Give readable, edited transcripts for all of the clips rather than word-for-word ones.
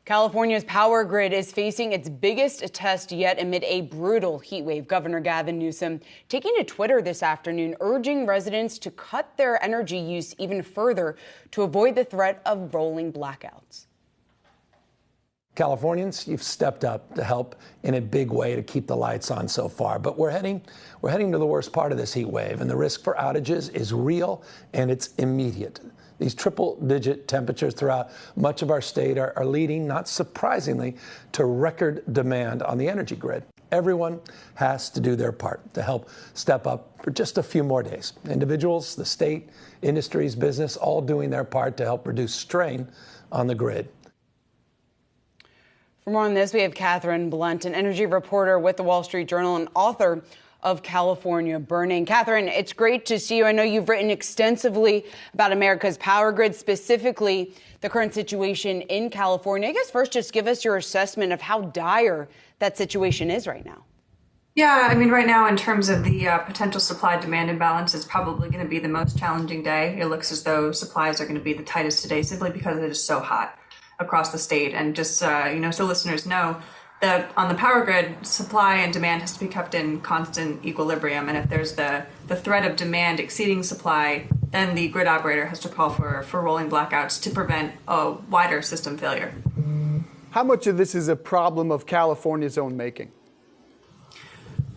California's power grid is facing its biggest test yet amid a brutal heat wave. Governor Gavin Newsom taking to Twitter this afternoon, urging residents to cut their energy use even further to avoid the threat of rolling blackouts. Californians, you've stepped up to help in a big way to keep the lights on so far. But we're heading to the worst part of this heat wave, and the risk for outages is real and it's immediate. These triple-digit temperatures throughout much of our state are leading, not surprisingly, to record demand on the energy grid. Everyone has to do their part to help step up for just a few more days. Individuals, the state, industries, business, all doing their part to help reduce strain on the grid. For more on this, we have Katherine Blunt, an energy reporter with the Wall Street Journal and author of California Burning. Katherine, it's great to see you. I know you've written extensively about America's power grid, specifically the current situation in California. I guess first, just give us your assessment of how dire that situation is right now. Yeah, I mean, right now, in terms of the potential supply-demand imbalance, it's probably going to be the most challenging day. It looks as though supplies are going to be the tightest today simply because it is so hot across the state. And just, so listeners know, that on the power grid, supply and demand has to be kept in constant equilibrium. And if there's the threat of demand exceeding supply, then the grid operator has to call for rolling blackouts to prevent a wider system failure. How much of this is a problem of California's own making?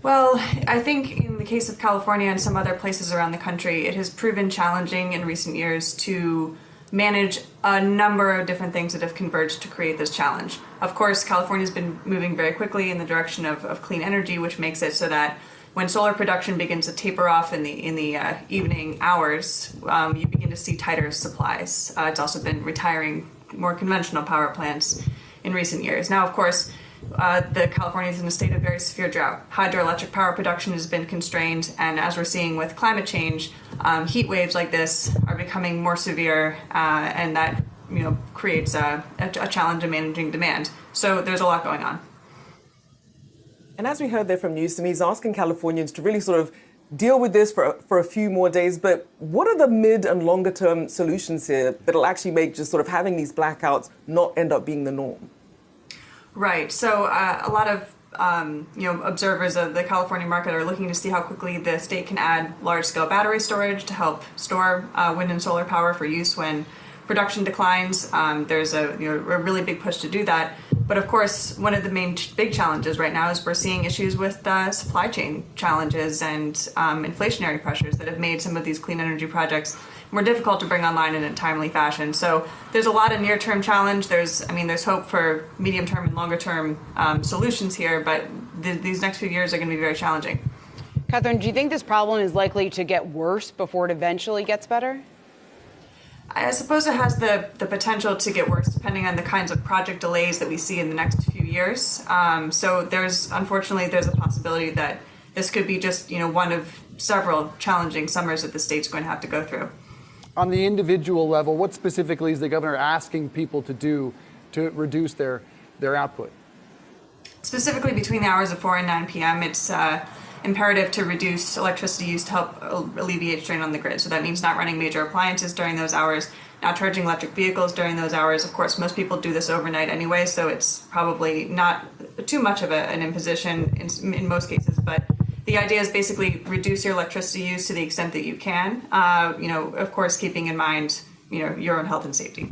Well, I think in the case of California and some other places around the country, it has proven challenging in recent years to manage a number of different things that have converged to create this challenge. Of course, California's been moving very quickly in the direction of clean energy, which makes it so that when solar production begins to taper off in the evening hours, you begin to see tighter supplies. It's also been retiring more conventional power plants in recent years. Now, of course, California is in a state of very severe drought. Hydroelectric power production has been constrained, and as we're seeing with climate change, heat waves like this are becoming more severe, and that creates a challenge in managing demand. So there's a lot going on. And as we heard there from Newsom, he's asking Californians to really sort of deal with this for a few more days. But what are the mid and longer term solutions here that'll actually make just sort of having these blackouts not end up being the norm? Right. So a lot of observers of the California market are looking to see how quickly the state can add large-scale battery storage to help store wind and solar power for use when production declines. There's a really big push to do that. But of course, one of the main big challenges right now is we're seeing issues with supply chain challenges and inflationary pressures that have made some of these clean energy projects more difficult to bring online in a timely fashion. So there's a lot of near-term challenge. There's hope for medium-term and longer-term solutions here, but these next few years are going to be very challenging. Katherine, do you think this problem is likely to get worse before it eventually gets better? I suppose it has the potential to get worse depending on the kinds of project delays that we see in the next few years. So unfortunately, there's a possibility that this could be just one of several challenging summers that the state's going to have to go through. On the individual level, what specifically is the governor asking people to do to reduce their output? Specifically between the hours of 4 and 9 p.m., it's imperative to reduce electricity use to help alleviate strain on the grid. So that means not running major appliances during those hours, not charging electric vehicles during those hours. Of course, most people do this overnight anyway, so it's probably not too much of an imposition in most cases, but the idea is basically reduce your electricity use to the extent that you can, of course, keeping in mind, your own health and safety.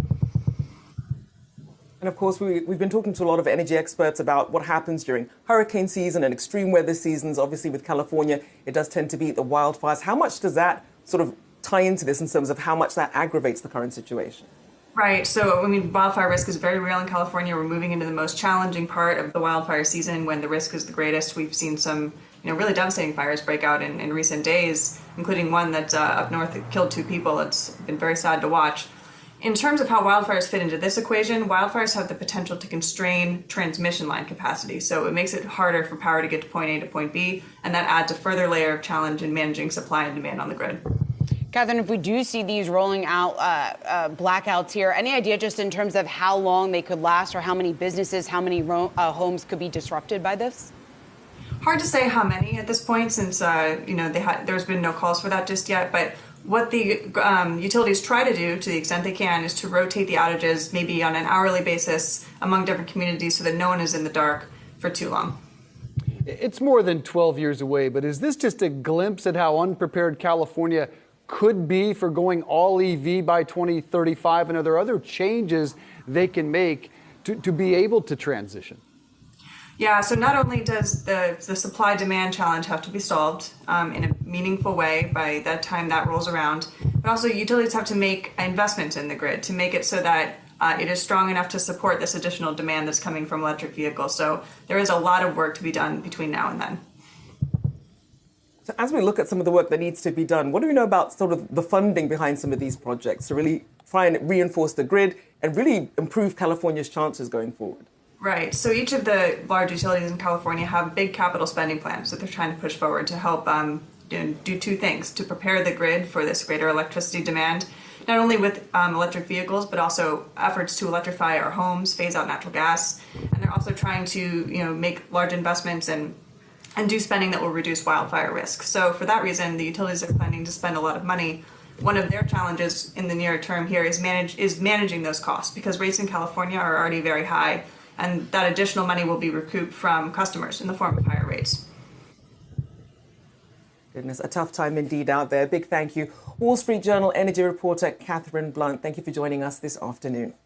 And of course, we've been talking to a lot of energy experts about what happens during hurricane season and extreme weather seasons. Obviously, with California, it does tend to be the wildfires. How much does that sort of tie into this in terms of how much that aggravates the current situation? Right. So, wildfire risk is very real in California. We're moving into the most challenging part of the wildfire season when the risk is the greatest. We've seen some really devastating fires break out in recent days, including one that up north that killed 2 people. It's been very sad to watch. In terms of how wildfires fit into this equation, wildfires have the potential to constrain transmission line capacity. So it makes it harder for power to get to point A to point B, and that adds a further layer of challenge in managing supply and demand on the grid. Katherine, if we do see these rolling out blackouts here, any idea just in terms of how long they could last or how many businesses, how many homes could be disrupted by this? Hard to say how many at this point since, there's been no calls for that just yet. But what the utilities try to do, to the extent they can, is to rotate the outages maybe on an hourly basis among different communities so that no one is in the dark for too long. It's more than 12 years away, but is this just a glimpse at how unprepared California could be for going all EV by 2035? And are there other changes they can make to be able to transition? Yeah, so not only does the supply-demand challenge have to be solved in a meaningful way by that time that rolls around, but also utilities have to make investments in the grid to make it so that it is strong enough to support this additional demand that's coming from electric vehicles. So there is a lot of work to be done between now and then. So as we look at some of the work that needs to be done, what do we know about sort of the funding behind some of these projects to really try and reinforce the grid and really improve California's chances going forward? Right. So each of the large utilities in California have big capital spending plans that they're trying to push forward to help do two things: to prepare the grid for this greater electricity demand, not only with electric vehicles, but also efforts to electrify our homes, phase out natural gas, and they're also trying to make large investments and do spending that will reduce wildfire risk. So for that reason, the utilities are planning to spend a lot of money. One of their challenges in the near term here is managing those costs, because rates in California are already very high, and that additional money will be recouped from customers in the form of higher rates. Goodness, a tough time indeed out there. Big thank you. Wall Street Journal energy reporter Katherine Blunt, thank you for joining us this afternoon.